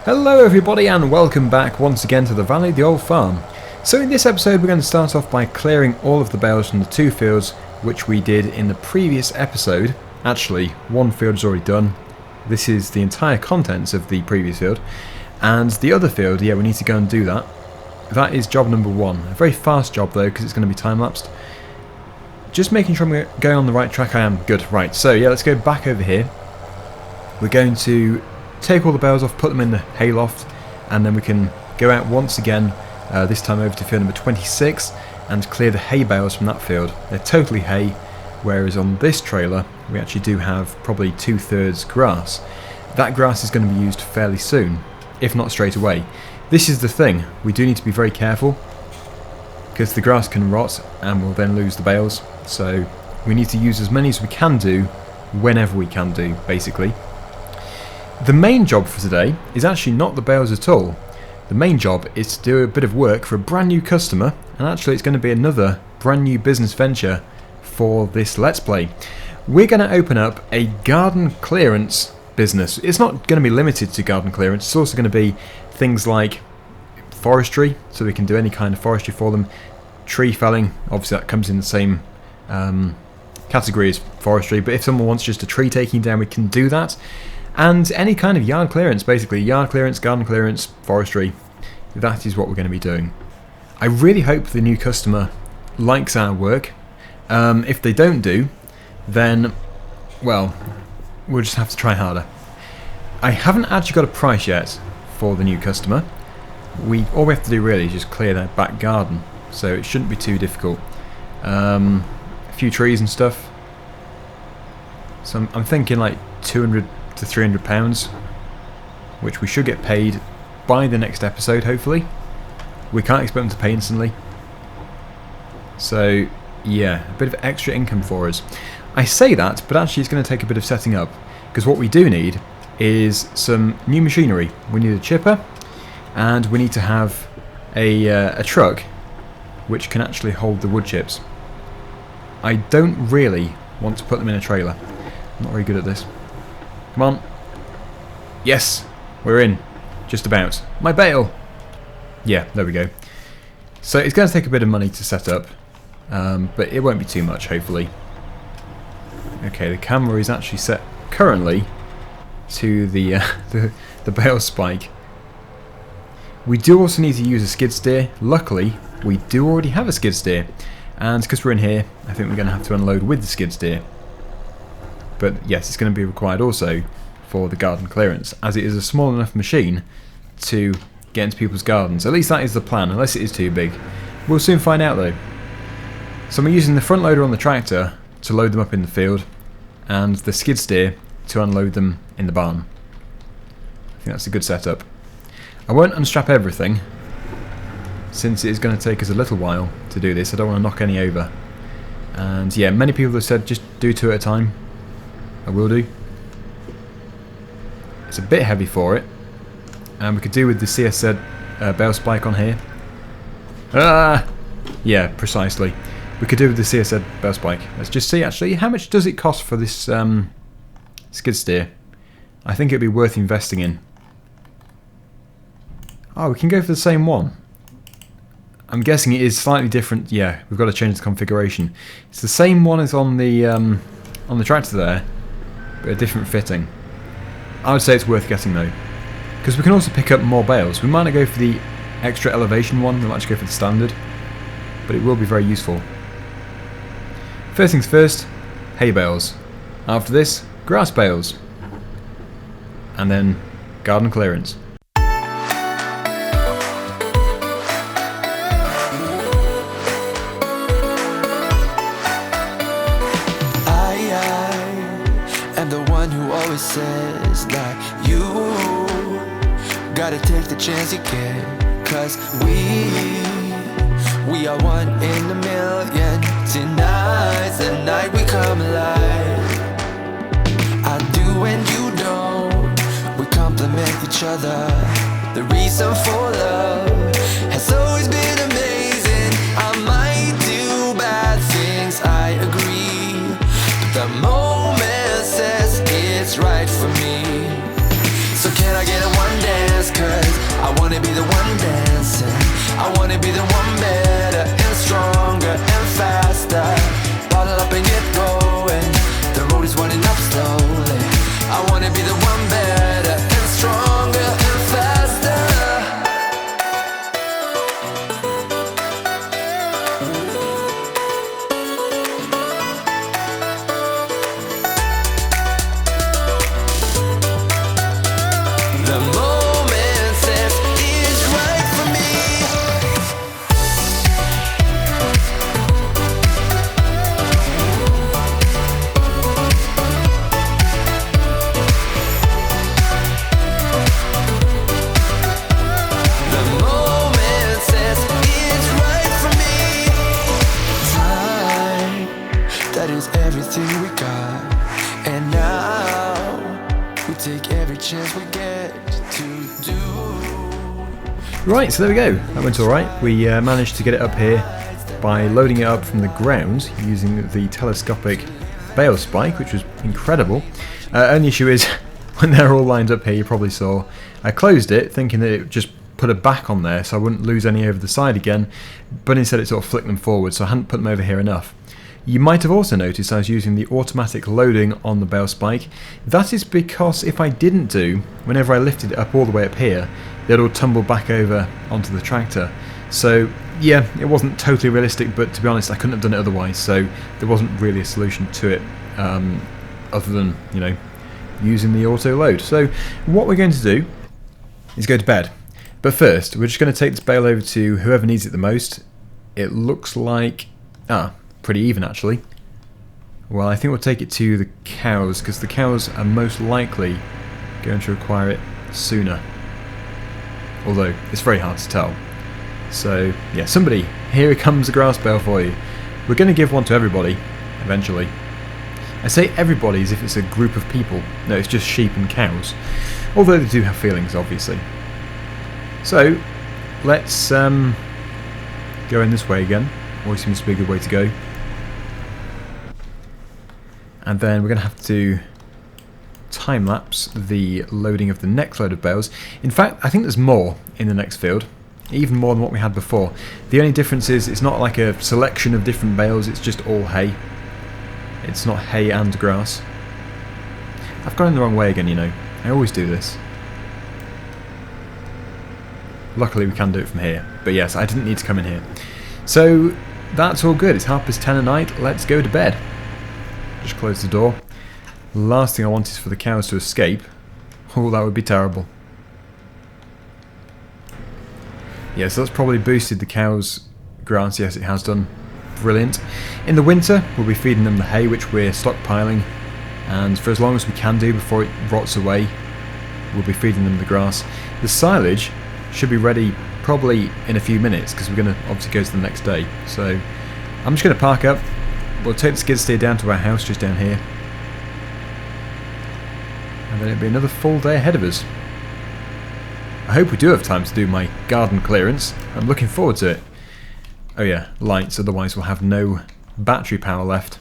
Hello everybody and welcome back once again to the Valley of the Old Farm. So in this episode we're going to start off by clearing all of the bales from the two fields which we did in the previous episode. Actually, one field is already done. This is the entire contents of the previous field. And the other field, yeah, we need to go and do that. That is job number one. A very fast job though, because it's going to be time-lapsed. Just making sure I'm going on the right track. I am. Good. Right, so yeah, let's go back over here. We're going to take all the bales off, put them in the hayloft, and then we can go out once again, this time over to field number 26, and clear the hay bales from that field. They're totally hay, whereas on this trailer we actually do have probably 2/3 grass. That grass is going to be used fairly soon, if not straight away. This is the thing, we do need to be very careful, because the grass can rot and we'll then lose the bales, so we need to use as many as we can do, whenever we can do, basically. The main job for today is actually not the bales at all. The main job is to do a bit of work for a brand new customer, and actually it's going to be another brand new business venture for this Let's Play. We're going to open up a garden clearance business. It's not going to be limited to garden clearance, it's also going to be things like forestry, so we can do any kind of forestry for them. Tree felling, obviously that comes in the same category as forestry, but if someone wants just a tree taking down, we can do that. And any kind of yard clearance, basically. Yard clearance, garden clearance, forestry. That is what we're going to be doing. I really hope the new customer likes our work. If they don't do, then, well, we'll just have to try harder. I haven't actually got a price yet for the new customer. All we have to do really is just clear their back garden, so it shouldn't be too difficult. A few trees and stuff. So I'm thinking like 200 to 300 pounds, which we should get paid by the next episode, hopefully. We can't expect them to pay instantly, so yeah, a bit of extra income for us. I say that, but actually it's going to take a bit of setting up, because what we do need is some new machinery. We need a chipper, and we need to have a truck which can actually hold the wood chips. I don't really want to put them in a trailer. I'm not very good at this. Come on. Yes, we're in. Just about. My bale! Yeah, there we go. So it's going to take a bit of money to set up, but it won't be too much, hopefully. Okay, the camera is actually set currently to the bale spike. We do also need to use a skid steer. Luckily, we do already have a skid steer, and because we're in here, I think we're going to have to unload with the skid steer. But yes, it's going to be required also for the garden clearance, as it is a small enough machine to get into people's gardens. At least that is the plan, unless it is too big. We'll soon find out though. So we're using the front loader on the tractor to load them up in the field, and the skid steer to unload them in the barn. I think that's a good setup. I won't unstrap everything, since it is going to take us a little while to do this. I don't want to knock any over. And yeah, many people have said just do 2 at a time. I will do. It's a bit heavy for it, and we could do with the CSZ bale spike on here. Yeah, precisely. We could do with the CSZ bale spike. Let's just see actually, how much does it cost for this skid steer? I think it'd be worth investing in. Oh, we can go for the same one. I'm guessing it is slightly different. Yeah, we've got to change the configuration. It's the same one as on the tractor there, but a different fitting. I would say it's worth getting though, because we can also pick up more bales. We might not go for the extra elevation one, we might just go for the standard, but it will be very useful. First things first, hay bales. After this, grass bales. And then garden clearance. Says that you gotta take the chance you get, cause we are one in a million. Tonight's the night we come alive. I do and you don't, we complement each other. The reason for love has always been amazing. I might do bad things, I agree, but the moment says it's right for me. So can I get a one dance? wanna be the one better and stronger and faster. Bottle up and get going. The road is running up slowly. I wanna be the one better and stronger and faster. The moment says it's right for me. The moment says it's right for me. Time, that is everything we got. And now we take every chance we get to do. Right, so there we go. That went alright. We managed to get it up here by loading it up from the ground using the telescopic bale spike, which was incredible. Only issue is, when they're all lined up here, you probably saw, I closed it thinking that it would just put a back on there so I wouldn't lose any over the side again, but instead it sort of flicked them forward, so I hadn't put them over here enough. You might have also noticed I was using the automatic loading on the bale spike. That is because if I didn't do, whenever I lifted it up all the way up here, they'd all tumble back over onto the tractor. So yeah, it wasn't totally realistic, but to be honest I couldn't have done it otherwise, so there wasn't really a solution to it other than, you know, using the auto load. So what we're going to do is go to bed. But first, we're just going to take this bale over to whoever needs it the most. It looks like... pretty even actually. Well, I think we'll take it to the cows, because the cows are most likely going to require it sooner. Although, it's very hard to tell. So, yeah, somebody, here comes a grass bale for you. We're going to give one to everybody, eventually. I say everybody as if it's a group of people. No, it's just sheep and cows. Although they do have feelings, obviously. So, let's go in this way again. Always seems to be a good way to go. And then we're going to have to time-lapse the loading of the next load of bales. In fact, I think there's more in the next field. Even more than what we had before. The only difference is it's not like a selection of different bales, it's just all hay. It's not hay and grass. I've gone in the wrong way again, you know. I always do this. Luckily we can do it from here. But yes, I didn't need to come in here. So, that's all good. It's 10:30 at night. Let's go to bed. Just close the door. Last thing I want is for the cows to escape. Oh, that would be terrible. Yeah, so that's probably boosted the cows' grass. Yes, it has done. Brilliant. In the winter, we'll be feeding them the hay, which we're stockpiling. And for as long as we can do before it rots away, we'll be feeding them the grass. The silage should be ready probably in a few minutes, because we're going to obviously go to the next day. So I'm just going to park up. We'll take the skid steer down to our house just down here, and then it'll be another full day ahead of us. I hope we do have time to do my garden clearance. I'm looking forward to it. Oh yeah, lights, otherwise we'll have no battery power left.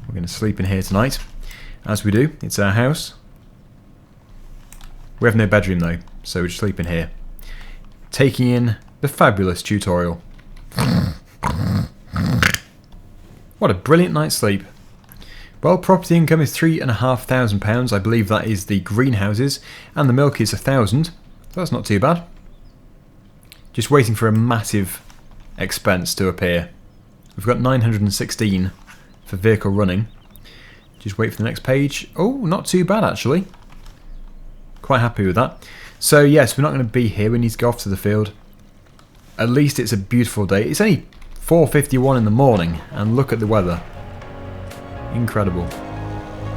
We're going to sleep in here tonight. As we do, it's our house. We have no bedroom though, so we just sleep in here. Taking in the fabulous tutorial. What a brilliant night's sleep. Well, property income is £3,500. I believe that is the greenhouses, and the milk is 1,000. That's not too bad. Just waiting for a massive expense to appear. We've got 916 for vehicle running. Just wait for the next page. Oh, not too bad actually. Quite happy with that. So yes, we're not going to be here. We need to go off to the field. At least it's a beautiful day. It's only 4:51 in the morning, and look at the weather. Incredible.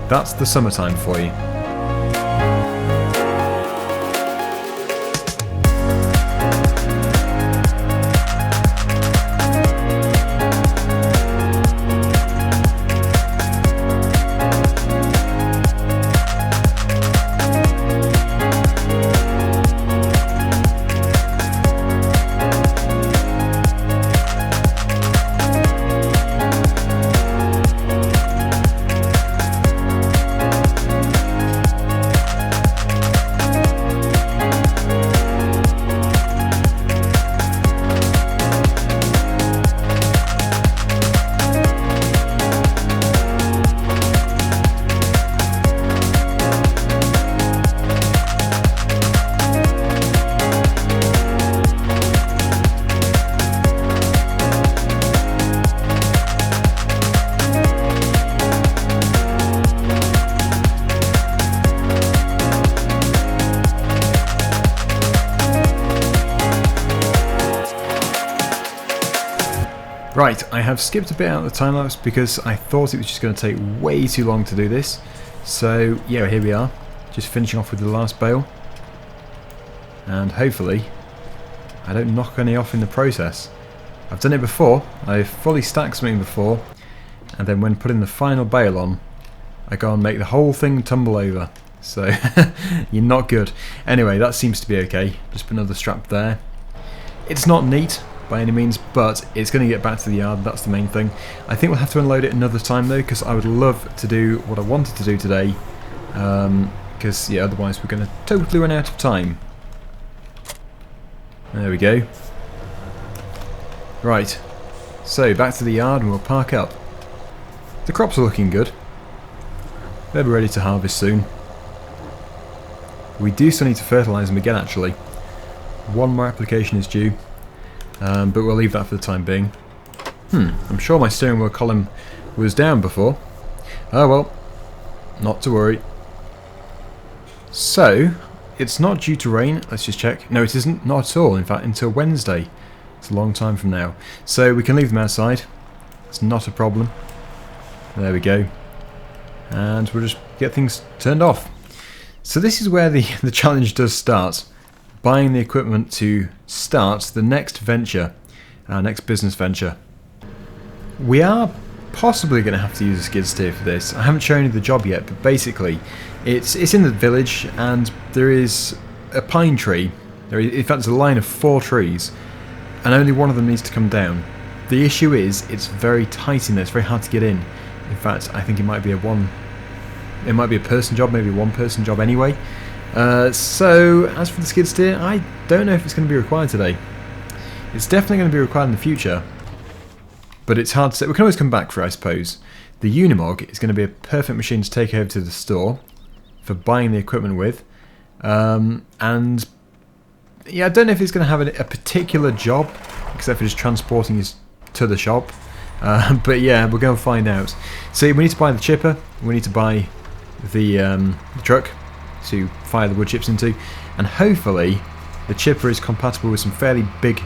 That's the summertime for you. Right, I have skipped a bit out of the time lapse because I thought it was just going to take way too long to do this. So yeah, here we are, just finishing off with the last bale. And hopefully I don't knock any off in the process. I've done it before, I've fully stacked something before, and then when putting the final bale on, I go and make the whole thing tumble over. So you're not good. Anyway, that seems to be okay. Just put another strap there. It's not neat by any means, but it's going to get back to the yard. That's the main thing. I think we'll have to unload it another time though, because I would love to do what I wanted to do today. Because yeah, otherwise we're going to totally run out of time. There we go. Right, so back to the yard and we'll park up. The crops are looking good. They'll be ready to harvest soon. We do still need to fertilise them again actually. One more application is due, but we'll leave that for the time being. I'm sure my steering wheel column was down before. Oh well, not to worry. So, it's not due to rain, let's just check. No, it isn't, not at all, in fact, until Wednesday. It's a long time from now. So we can leave them outside, it's not a problem. There we go. And we'll just get things turned off. So this is where the challenge does start. Buying the equipment to start the next venture, our next business venture. We are possibly going to have to use a skid steer for this. I haven't shown you the job yet, but basically it's in the village and there is a pine tree. In fact, there's a line of 4 trees and only one of them needs to come down. The issue is it's very tight in there, it's very hard to get in. In fact, I think it might be a person job, maybe a one-person job anyway. So, as for the skid steer, I don't know if it's going to be required today. It's definitely going to be required in the future, but it's hard to say. We can always come back for it, I suppose. The Unimog is going to be a perfect machine to take over to the store for buying the equipment with. And, yeah, I don't know if it's going to have a particular job, except for just transporting us to the shop. But yeah, we're going to find out. So we need to buy the chipper, we need to buy the truck to fire the wood chips into, and hopefully the chipper is compatible with some fairly big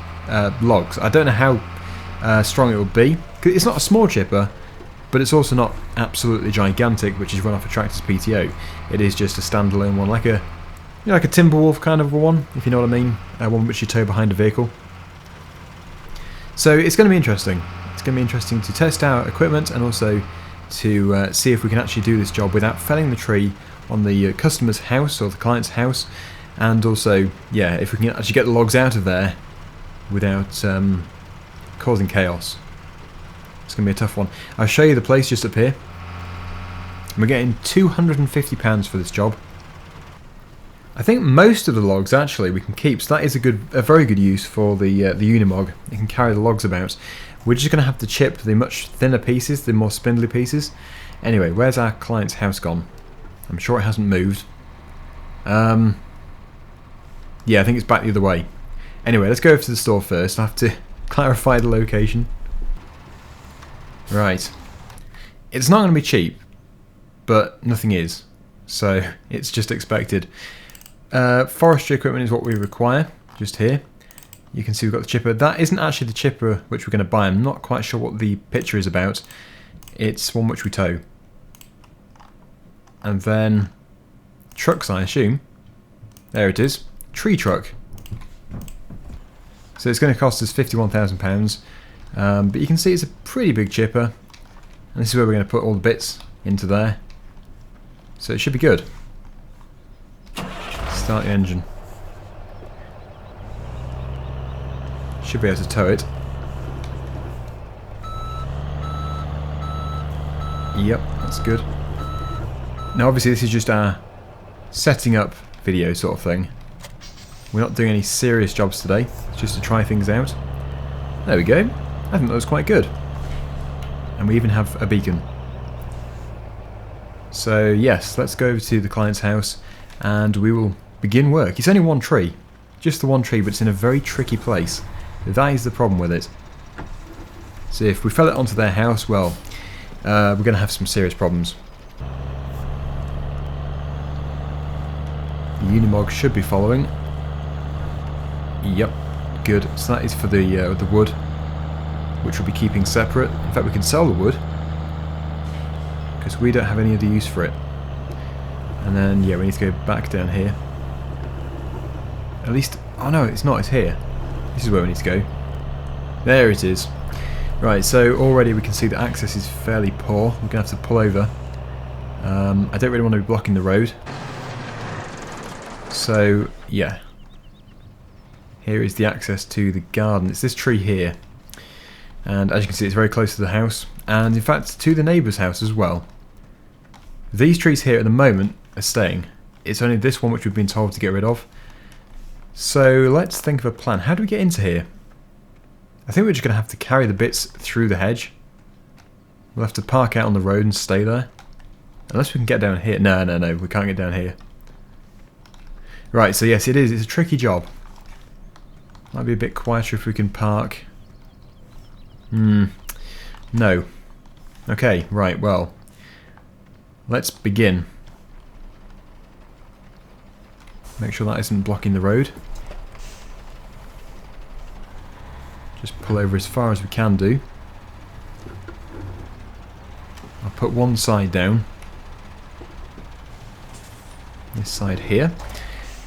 logs. I don't know how strong it will be. It's not a small chipper, but it's also not absolutely gigantic, which is run off a tractor's PTO. It is just a standalone one, like a Timberwolf kind of one, if you know what I mean. One which you tow behind a vehicle. So it's going to be interesting. It's going to be interesting to test our equipment and also to see if we can actually do this job without felling the tree on the customer's house or the client's house, and also, yeah, if we can actually get the logs out of there without causing chaos. It's going to be a tough one. I'll show you the place just up here. We're getting £250 for this job. I think most of the logs actually we can keep, so that is a very good use for the Unimog. You can carry the logs about. We're just going to have to chip the much thinner pieces, the more spindly pieces. Anyway, where's our client's house gone? I'm sure it hasn't moved. Yeah, I think it's back the other way. Anyway, let's go over to the store first. I have to clarify the location. Right. It's not going to be cheap, but nothing is. So it's just expected. Forestry equipment is what we require, just here. You can see we've got the chipper. That isn't actually the chipper which we're going to buy. I'm not quite sure what the picture is about. It's one which we tow. And then trucks, I assume. There it is. Tree truck. So it's going to cost us £51,000. But you can see it's a pretty big chipper. And this is where we're going to put all the bits into there. So it should be good. Start the engine. Should be able to tow it. Yep, that's good. Now obviously this is just our setting up video sort of thing. We're not doing any serious jobs today. It's just to try things out. There we go. I think that was quite good. And we even have a beacon. So yes, let's go over to the client's house and we will begin work. It's only one tree. Just the one tree, but it's in a very tricky place. That is the problem with it. So if we fell it onto their house, well, we're going to have some serious problems. The Unimog should be following. Yep, good. So that is for the wood. which we'll be keeping separate. In fact, we can sell the wood, because we don't have any other use for it. And then, yeah, we need to go back down here. At least, oh no, it's not, it's here. This is where we need to go. There it is. Right, so already we can see that access is fairly poor. We're going to have to pull over. I don't really want to be blocking the road. So, yeah. Here is the access to the garden. It's this tree here. And as you can see, it's very close to the house. And in fact, to the neighbour's house as well. These trees here at the moment are staying. It's only this one which we've been told to get rid of. So let's think of a plan. How do we get into here? I think we're just going to have to carry the bits through the hedge. We'll have to park out on the road and stay there. Unless we can get down here. No, we can't get down here. Right, so yes, it is. It's a tricky job. Might be a bit quieter if we can park. No. Okay, right, well. Let's begin. Make sure that isn't blocking the road. Just pull over as far as we can do. I'll put one side down. This side here.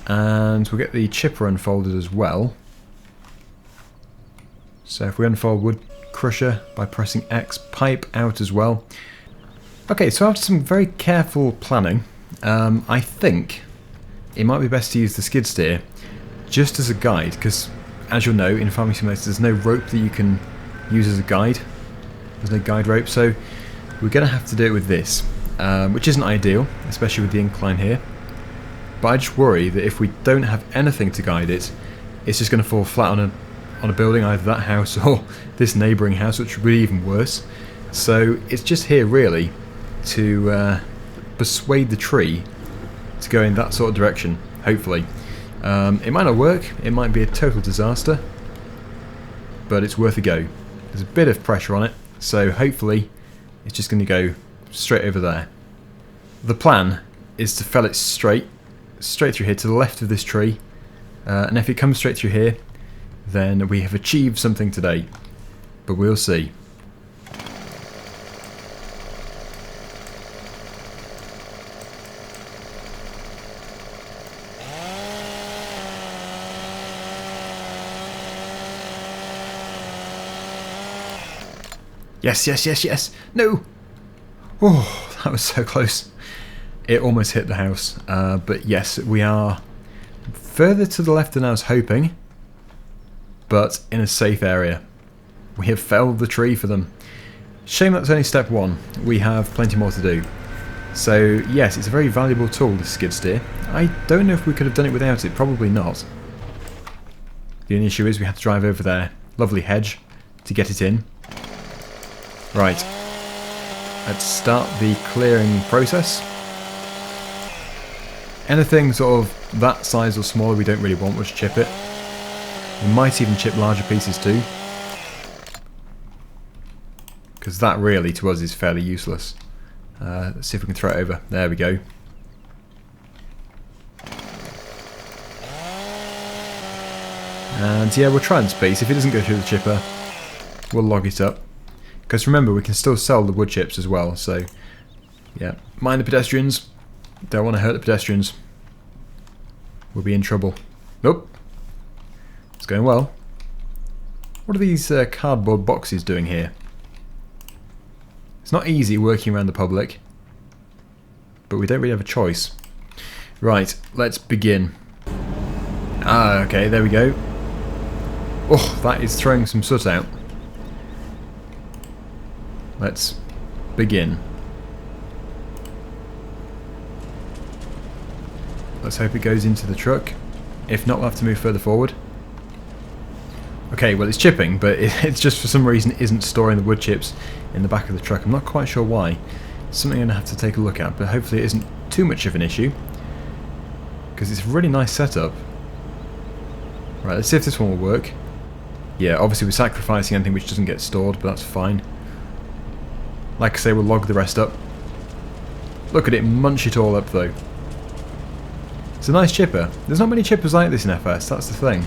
And we'll get the chipper unfolded as well. So if we unfold wood crusher by pressing X, pipe out as well. Okay, so after some very careful planning, I think it might be best to use the skid steer just as a guide, because as you'll know, in Farming Simulator there's no rope that you can use as a guide. There's no guide rope, so we're going to have to do it with this, which isn't ideal, especially with the incline here. But I just worry that if we don't have anything to guide it, it's just going to fall flat on a building, either that house or this neighbouring house, which would be even worse. So it's just here really to persuade the tree to go in that sort of direction, hopefully. It might not work, it might be a total disaster, but it's worth a go. There's a bit of pressure on it, so hopefully it's just going to go straight over there. The plan is to fell it straight through here to the left of this tree, and if it comes straight through here, then we have achieved something today, but we'll see. Yes! No! Oh, that was so close. It almost hit the house. But yes, we are further to the left than I was hoping, but in a safe area. We have felled the tree for them. Shame that's only step one. We have plenty more to do. So yes, it's a very valuable tool, this skid steer. I don't know if we could have done it without it. Probably not. The only issue is we have to drive over there. Lovely hedge to get it in. Right, let's start the clearing process. Anything sort of that size or smaller we don't really want, we'll just chip it. We might even chip larger pieces too, because that really to us is fairly useless. Let's see if we can throw it over. There we go. And yeah, we'll try and space. If it doesn't go through the chipper, we'll log it up. Because remember, we can still sell the wood chips as well, so yeah. Mind the pedestrians. Don't want to hurt the pedestrians. We'll be in trouble. Nope. It's going well. What are these cardboard boxes doing here? It's not easy working around the public, but we don't really have a choice. Right, let's begin. Ah, okay, there we go. Oh, that is throwing some soot out. Let's begin. Let's hope it goes into the truck. If not, we'll have to move further forward. Okay, well it's chipping, but it's just for some reason isn't storing the wood chips in the back of the truck. I'm not quite sure why. It's something I'm going to have to take a look at, but hopefully it isn't too much of an issue, because it's a really nice setup. Right, let's see if this one will work. Yeah, obviously we're sacrificing anything which doesn't get stored, but that's fine. Like I say, we'll log the rest up. Look at it munch it all up though. It's a nice chipper. There's not many chippers like this in FS, that's the thing.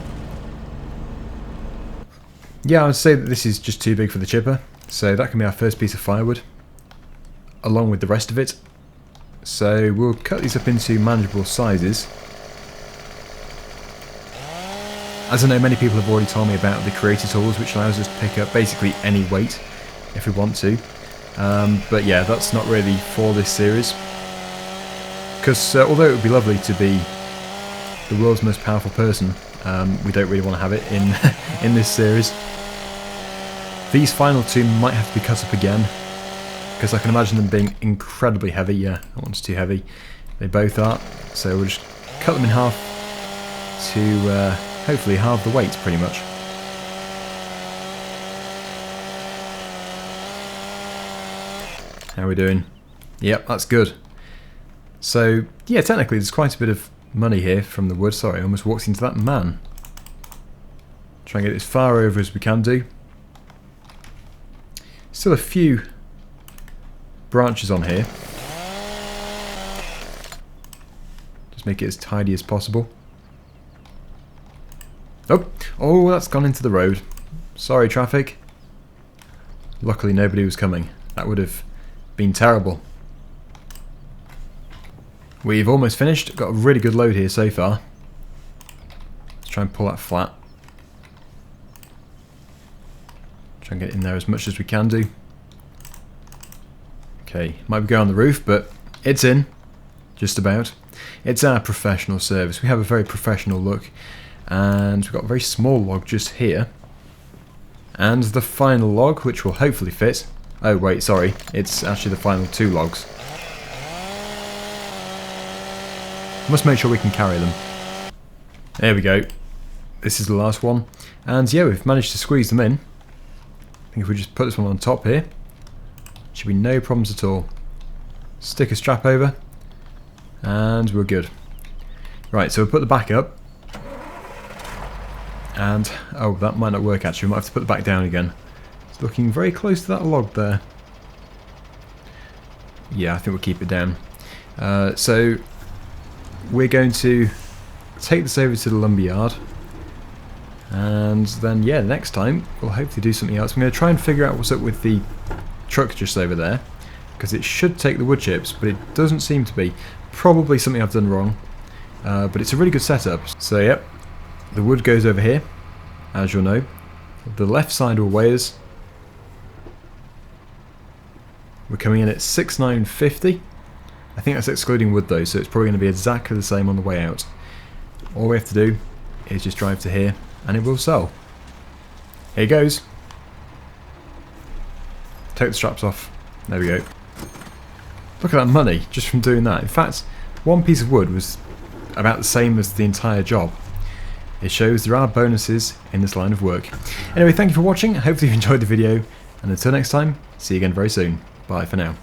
yeah, I would say that this is just too big for the chipper, so that can be our first piece of firewood, along with the rest of it. So we'll cut these up into manageable sizes. As I know, many people have already told me about the creator tools, which allows us to pick up basically any weight if we want to. But yeah, that's not really for this series. Because although it would be lovely to be the world's most powerful person, we don't really want to have it in this series. These final two might have to be cut up again, because I can imagine them being incredibly heavy. Yeah, that one's too heavy. They both are. So we'll just cut them in half to hopefully halve the weight, pretty much. How are we doing? Yep, that's good. So, yeah, technically there's quite a bit of money here from the wood. Sorry, I almost walked into that man. Try and get it as far over as we can do. Still a few branches on here. Just make it as tidy as possible. Oh, that's gone into the road. Sorry, traffic. Luckily nobody was coming. That would have been terrible. We've almost finished. Got a really good load here so far. Let's try and pull that flat. Try and get in there as much as we can do. Okay, might be going on the roof, but it's in. Just about. It's our professional service. We have a very professional look. And we've got a very small log just here. And the final log, which will hopefully fit. Oh wait, sorry. It's actually the final two logs. Must make sure we can carry them. There we go. This is the last one. And yeah, we've managed to squeeze them in. I think if we just put this one on top here, should be no problems at all. Stick a strap over, and we're good. Right, so we'll put the back up. And, oh, that might not work actually. We might have to put the back down again. It's looking very close to that log there. Yeah, I think we'll keep it down. So, we're going to take this over to the lumberyard. And then, yeah, next time we'll hopefully do something else. I'm going to try and figure out what's up with the truck just over there, because it should take the wood chips, but it doesn't seem to be. Probably something I've done wrong, but it's a really good setup. So, yep, the wood goes over here, as you'll know. The left side will weigh us. We're coming in at 6,950. I think that's excluding wood though, so it's probably going to be exactly the same on the way out. All we have to do is just drive to here, and it will sell. Here goes. Take the straps off. There we go. Look at that money just from doing that. In fact, one piece of wood was about the same as the entire job. It shows there are bonuses in this line of work. Anyway, thank you for watching. Hopefully you enjoyed the video, and until next time, see you again very soon. Bye for now.